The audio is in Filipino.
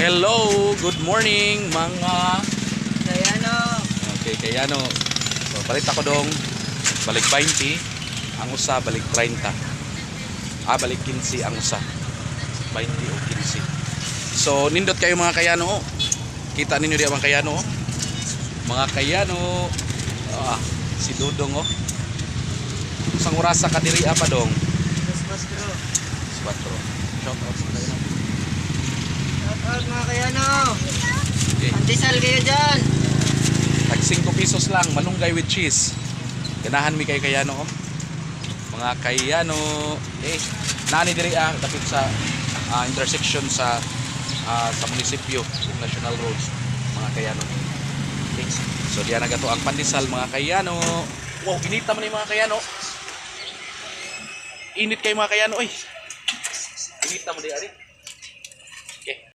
Hello, good morning mga Kayano. okay, kayano. So, palit ako dong balik 20, ang usa balik 30. Balik 15 ang usa. 20 o 15. So, nindot kayo mga kayano. Oh. Kita ninyo di mga kayano. Oh. Mga kayano. Si Dudong oh. Isang orasa ka diri pa dong. Mas bro. 4. Shout out sa kayano. Shout out mga kayano. Okay. Antisal kayo dyan. Tag 5 pesos lang, malunggay with cheese. Ganahan mi kay kayano oh. Mga kayano. Nani diri dapit sa intersection sa munisipyo ug national roads mga kayano. Okay. So diyan nagato ang pandesal mga kayano. Wow, init man ni mga kayano. Init kay mga kayano oy. Init man di ari. Okay.